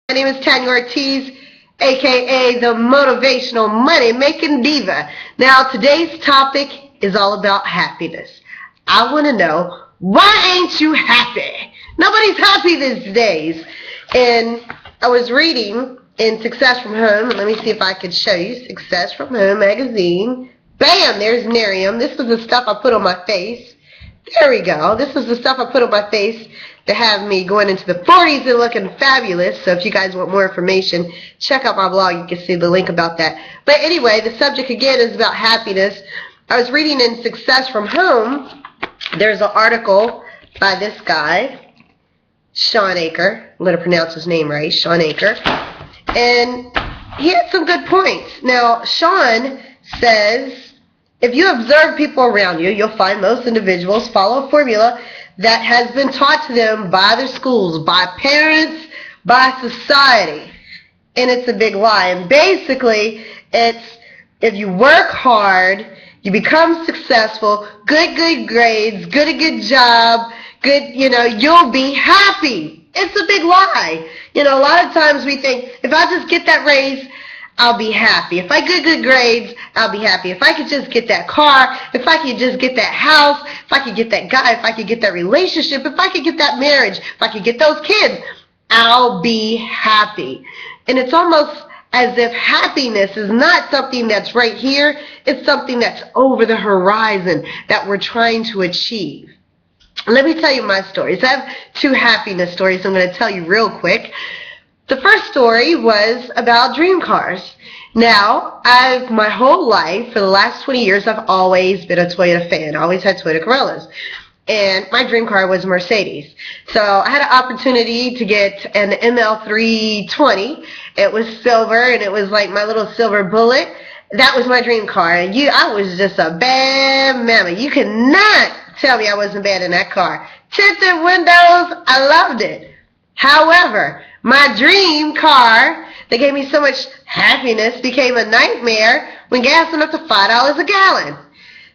My name is Tanya Ortiz, aka the Motivational Money Making Diva. Now, today's topic is all about happiness. I want to know, why ain't you happy? Nobody's happy these days. And I was reading in Success from Home, and let me see if I can show you Success from Home magazine. Bam, there's Miriam. This is the stuff I put on my face. There we go. This is the stuff I put on my face to have me going into the 40s and looking fabulous. So if you guys want more information, check out my blog. You can see the link about that. But anyway, the subject again is about happiness. I was reading in Success from Home. There's an article by this guy, Sean Aker. I'm going to pronounce his name right, Sean Aker. And he had some good points. Now, Sean says, if you observe people around you, you'll find most individuals follow a formula that has been taught to them by their schools, by parents, by society. And it's a big lie. And basically, it's if you work hard, you become successful, good grades, good job, you'll be happy. It's a big lie. A lot of times we think, if I just get that raise, I'll be happy. If I get good grades, I'll be happy. If I could just get that car, if I could just get that house, if I could get that guy, if I could get that relationship, if I could get that marriage, if I could get those kids, I'll be happy. And it's almost as if happiness is not something that's right here. It's something that's over the horizon that we're trying to achieve. Let me tell you my stories. I have two happiness stories I'm going to tell you real quick. The first story was about dream cars. Now, my whole life, for the last 20 years, I've always been a Toyota fan. I always had Toyota Corollas. And my dream car was a Mercedes. So I had an opportunity to get an ML320. It was silver, and it was like my little silver bullet. That was my dream car. And I was just a bad mama. You cannot tell me I wasn't bad in that car. Tinted windows, I loved it. However, my dream car that gave me so much happiness became a nightmare when gas went up to $5 a gallon.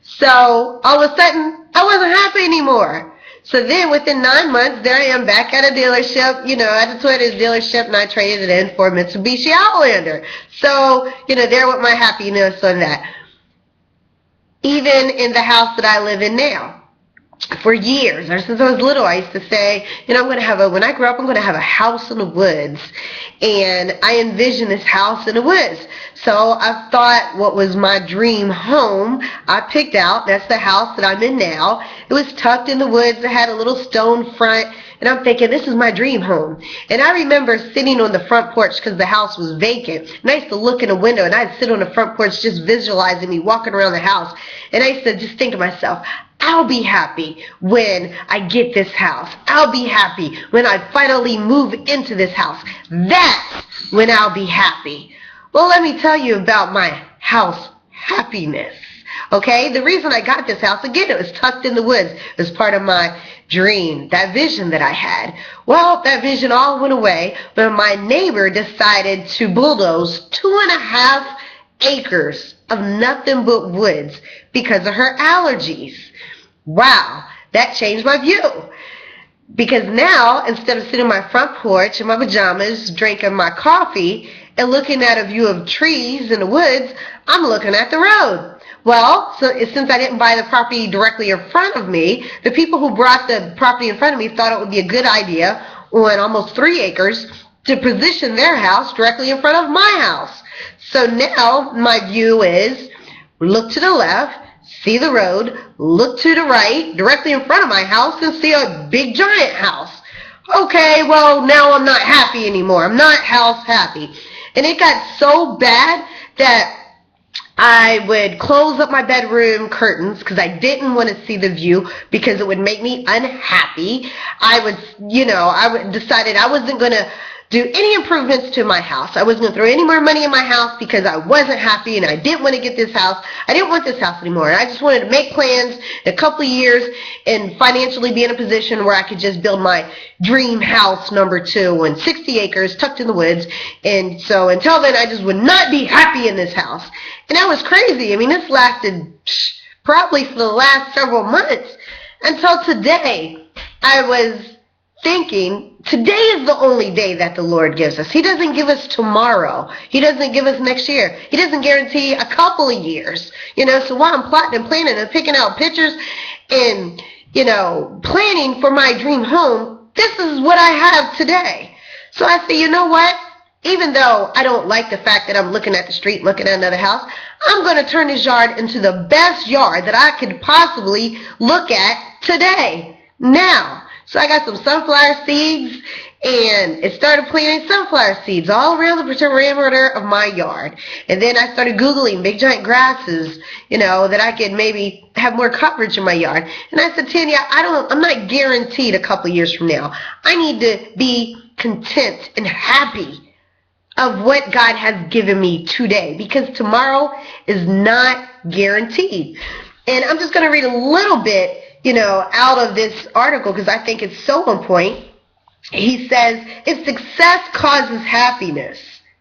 So all of a sudden, I wasn't happy anymore. So then within 9 months, there I am back at a dealership, at the Toyota dealership, and I traded it in for a Mitsubishi Outlander. So, there with my happiness on that. Even in the house that I live in now. For years, or since I was little, I used to say, when I grow up, I'm going to have a house in the woods. And I envisioned this house in the woods. So I thought what was my dream home, I picked out. That's the house that I'm in now. It was tucked in the woods. It had a little stone front. And I'm thinking, this is my dream home. And I remember sitting on the front porch because the house was vacant. And I used to look in the window, and I'd sit on the front porch just visualizing me walking around the house. And I used to just think to myself, I'll be happy when I get this house. I'll be happy when I finally move into this house. That's when I'll be happy. Well, let me tell you about my house happiness. Okay, the reason I got this house, again, it was tucked in the woods. It was part of my dream, that vision that I had. Well, that vision all went away, but my neighbor decided to bulldoze 2.5 acres of nothing but woods because of her allergies. Wow, that changed my view. Because now, instead of sitting on my front porch in my pajamas, drinking my coffee, and looking at a view of trees in the woods, I'm looking at the road. Well, so since I didn't buy the property directly in front of me, the people who brought the property in front of me thought it would be a good idea on almost 3 acres to position their house directly in front of my house. So now my view is look to the left, see the road, look to the right, directly in front of my house, and see a big giant house. Okay, well, now I'm not happy anymore. I'm not house happy. And it got so bad that I would close up my bedroom curtains because I didn't want to see the view because it would make me unhappy. I decided I wasn't going to do any improvements to my house. I wasn't going to throw any more money in my house because I wasn't happy and I didn't want to get this house. I didn't want this house anymore. I just wanted to make plans in a couple of years and financially be in a position where I could just build my dream house number 2 on 60 acres tucked in the woods. And so until then, I just would not be happy in this house. And that was crazy. I mean, this lasted probably for the last several months until today. I was thinking today is the only day that the Lord gives us. He doesn't give us tomorrow. He doesn't give us next year. He doesn't guarantee a couple of years. So while I'm plotting and planning and picking out pictures and, planning for my dream home, this is what I have today. So I say, you know what? Even though I don't like the fact that I'm looking at the street, looking at another house, I'm going to turn this yard into the best yard that I could possibly look at today, now. So I got some sunflower seeds, and it started planting sunflower seeds all around the perimeter of my yard. And then I started Googling big giant grasses, that I could maybe have more coverage in my yard. And I said, Tanya, I'm not guaranteed a couple years from now. I need to be content and happy of what God has given me today, because tomorrow is not guaranteed. And I'm just going to read a little bit, out of this article because I think it's so on point. He says, if success causes happiness,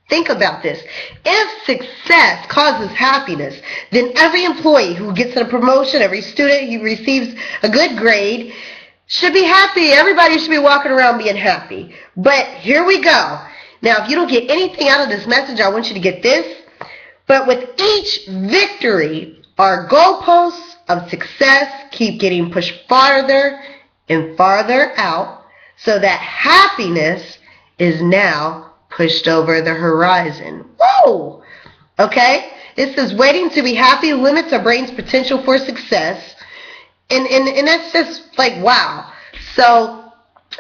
think about this. If success causes happiness, then every employee who gets a promotion, every student who receives a good grade should be happy. Everybody should be walking around being happy. But here we go. Now, if you don't get anything out of this message, I want you to get this. But with each victory, our goalposts of success keep getting pushed farther and farther out, so that happiness is now pushed over the horizon. Whoa! Okay? It says waiting to be happy limits our brain's potential for success. And that's just like, wow. So,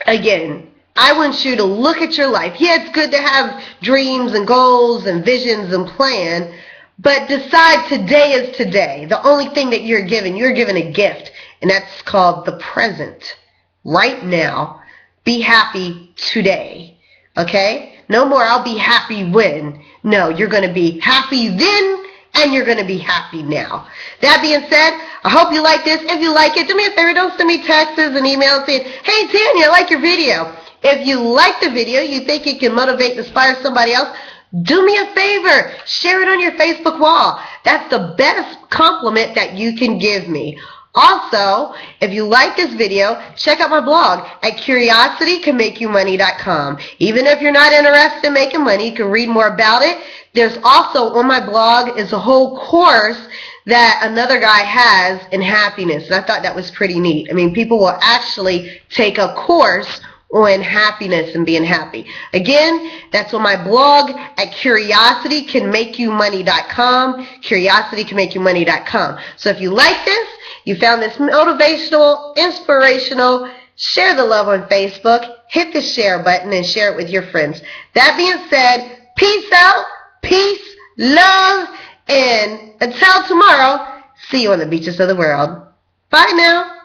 again, I want you to look at your life. Yeah, it's good to have dreams and goals and visions and plan, but decide today is today. The only thing that you're given a gift, and that's called the present. Right now, be happy today. Okay? No more, I'll be happy when. No, you're going to be happy then, and you're going to be happy now. That being said, I hope you like this. If you like it, do me a favor, don't send me texts and emails saying, hey, Tanya, I like your video. If you like the video, you think it can motivate and inspire somebody else, do me a favor. Share it on your Facebook wall. That's the best compliment that you can give me. Also, if you like this video, check out my blog at curiositycanmakeyoumoney.com. Even if you're not interested in making money, you can read more about it. There's also, on my blog, is a whole course that another guy has in happiness. And I thought that was pretty neat. I mean, people will actually take a course on happiness and being happy. Again, that's on my blog at curiositycanmakeyoumoney.com, curiositycanmakeyoumoney.com. So if you like this, you found this motivational, inspirational, share the love on Facebook, hit the share button and share it with your friends. That being said, peace out, peace, love, and until tomorrow, see you on the beaches of the world. Bye now.